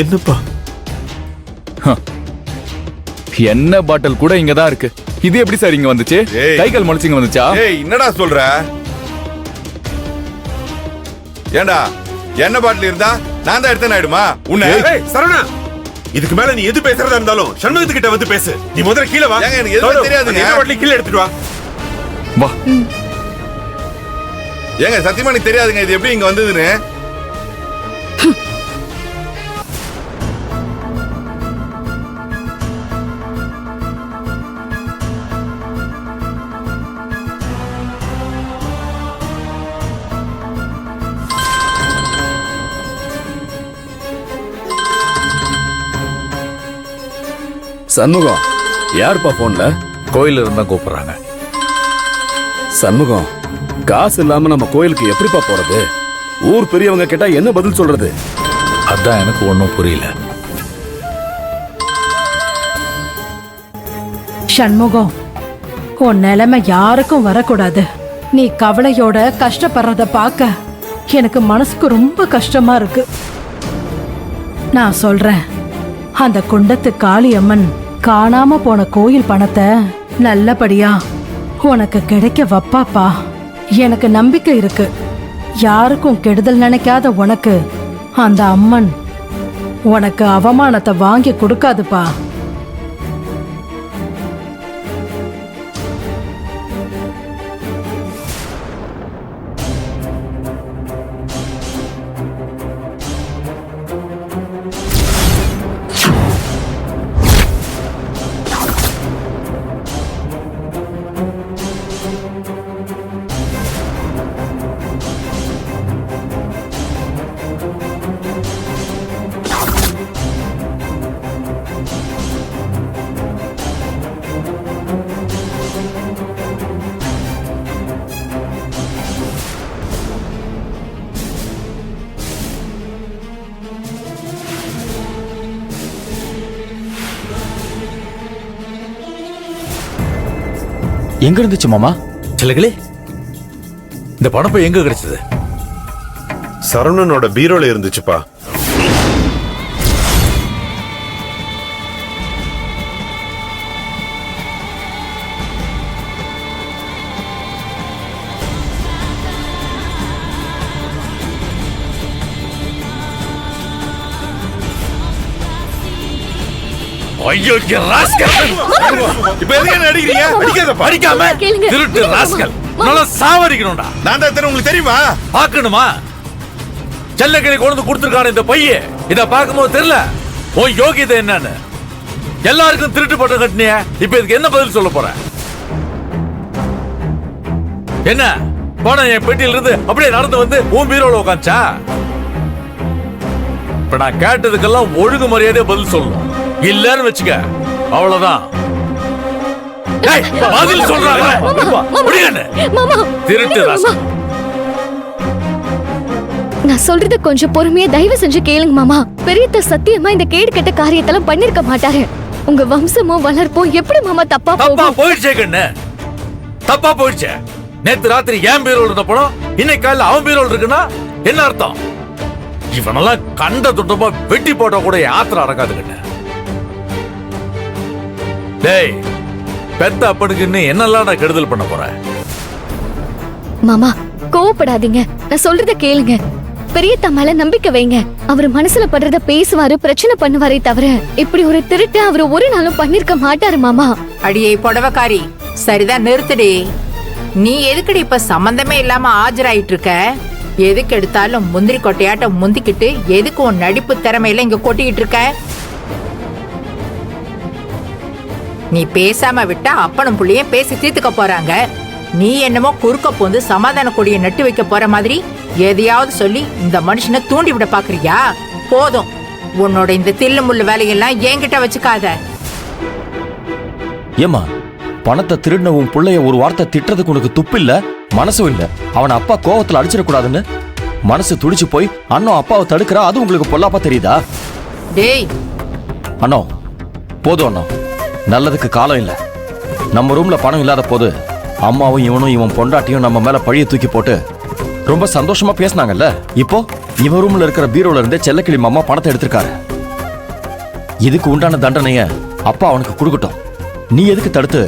என்னப்பா? என்ன பாட்டில் கூட இங்கதான் இருக்கு. இது எப்படி சார் இங்க வந்துச்சு? கை கால் முளைச்சிங்க வந்துச்சா? என்னடா சொல்ற? ஏண்டா என்ன பாட்டில் இருந்தா நான் தான் எடுத்தேன் ஆயிடுமா? உன்னை சரவணா, இதுக்கு மேல நீ எது பேசுறதா இருந்தாலும் சண்முகத்துக்கிட்ட வந்து பேசு. நீ முதல்ல கீழே வா. எனக்கு எதுவும் தெரியாதுங்க. பாட்டில் கீழே எடுத்துட்டு வா. வா. ஏங்க சத்தியமா எனக்கு தெரியாதுங்க இது எப்படி இங்க வந்ததுன்னு. சண்முகம், யாருப்பா போன்ல? கோயில இருந்தா கூப்பிடுறாங்க. சண்முகம், காசு இல்லாம நம்ம கோயிலுக்கு எப்படிப்பா போறது? ஊர் பெரியவங்க கேட்டா என்ன பதில் சொல்றது? அதான் எனக்கு ஒன்னும் புரியல. சண்முகம், உன் நிலைமை யாருக்கும் வரக்கூடாது. நீ கவலையோட கஷ்டப்படுறத பார்க்க எனக்கு மனசுக்கு ரொம்ப கஷ்டமா இருக்கு. நான் சொல்றேன், அந்த குண்டத்து காளியம்மன் காணாம போன கோயில் பணத்தை நல்லபடியா உனக்கு கிடைக்க வப்பாப்பா. எனக்கு நம்பிக்கை இருக்கு. யாருக்கும் கெடுதல் நினைக்காத உனக்கு அந்த அம்மன் உனக்கு அவமானத்தை வாங்கி கொடுக்காதுப்பா. எங்க இருந்துச்சு மாமா? சிலகளே, இந்த பணப்பை எங்க கிடைச்சது? சரவணனோட பீரோல இருந்துச்சுப்பா. ஐயோ, ராஸ்கல்! இப்ப எதுக்கு என்ன அடிக்கிறீங்க? அடிக்காதப்பா. அடிக்காம திருட்டு ராஸ்கல். நல்லா சாவடிக்கணும்டா. நான் தான் உங்களுக்கு தெரியுமா? பார்க்கணுமா? செல்லக்கிளி கொண்டு கொடுத்துருக்கான இந்த பைய இத பார்க்கும்போது தெரியல உன் யோகியதை என்னன்னு. எல்லாருக்கும் திருட்டு பட்டம் கட்டினிய. இப்ப இதுக்கு என்ன பதில் சொல்ல போற? என்ன பணம் என் பெட்டியில இருந்து அப்படியே நடந்து வந்து உன் பீரோல உட்காந்துச்சா? இப்ப நான் கேட்டதுக்கெல்லாம் ஒழுங்கு மரியாதையா பதில் சொல்லணும். இல்லன்னு வச்சுக்க, அவ்வளவுதான். பதில் சொல்றாங்க. திருட்டு ராஸ்கல். நான் சொல்றது கொஞ்சம் பொறுமையா தயவு செஞ்சு கேளுங்க மாமா. பெரியத்த சத்தியமா இந்த கேடு கெட்ட காரியத்தெல்லாம் பண்ணிருக்க மாட்டாரு. உங்க வம்சமும் வளர்ப்பும் எப்படி மாமா தப்பா போயிடுச்சே கண்ணு. தப்பா போயிடுச்சே. நேத்து ராத்திரி என் பீரோல் இருந்த படம் இன்னைக்கு காலையில அவன் பீரோல் இருக்குன்னா என்ன அர்த்தம்? இவனெல்லாம் கண்ட துட்டமா வெட்டி போட்டா கூட ஆத்திரம் அடக்காது கண்ணு. டேய், பெத்த அப்பனுக்கு என்னெல்லாம் நான் கெடுதல் பண்ண போறேன்? மாமா கோவப்படாதீங்க, நான் சொல்றத கேளுங்க. பெரியத்தா மேல நம்பிக்கை வைங்க. அவர் மனசுல படுறத பேசுவாரு, பிரச்சனை பண்ணுவாரே தவிர இப்படி ஒரு திருட்டு அவர் ஒரு நாளும் பண்ணிருக்க மாட்டாரு மாமா. அடியே புடவக்காரி, சரிதான் நிறுத்துடி. நீ எதுக்குடி இப்ப சம்பந்தமே இல்லாம ஆஜராயிட்டு இருக்க? எதுக்கு எடுத்தாலும் முந்திரி கொட்டையாட்டம் முந்திக்கிட்டு எதுக்கு உன் நடிப்பு திறமையில இங்க கொட்டிக்கிட்டு இருக்க? நீ பேசாம விட்டா அப்பனும் புள்ளியும் பேசி தீர்த்துக்க போறாங்க. நீ என்னமோ குறுக்க போந்து சமாதான கொடியை நட்டு வைக்க போற மாதிரி எதையாவது சொல்லி இந்த மனுஷனை தூண்டி விட பாக்குறியா? போதும், உன்னோட இந்த தில்லு முள்ளு வேலையெல்லாம் என்கிட்ட வச்சுக்காத. ஏமா, பணத்தை திருடின உன் பிள்ளைய ஒரு வார்த்தை திட்டுறதுக்கு உனக்கு துப்பு இல்ல, மனசும் இல்ல. அவனை அப்பா கோவத்துல அடிச்சிடக்கூடாதுன்னு மனசு துடிச்சு போய் அண்ணன் அப்பாவை தடுக்கிறா. அது உங்களுக்கு பொல்லாப்பா தெரியுதா? டேய் அண்ணா, போதும் அண்ணா, நல்லதுக்கு காலம் இல்ல. நம்ம ரூம்ல பணம் இல்லாத போது அம்மாவும் இவனும் இவன் பொண்டாட்டியும் நம்ம மேல பழிய தூக்கி போட்டு ரொம்ப சந்தோஷமா பேசினாங்கல்ல. இப்போ இவன் ரூம்ல இருக்கிற பீரோல இருந்தே செல்லக்கிளி மாமா பணத்தை எடுத்திருக்காரு. இதுக்கு உண்டான தண்டனைய அப்பா அவனுக்கு கொடுக்கட்டும். நீ எதுக்கு தடுத்து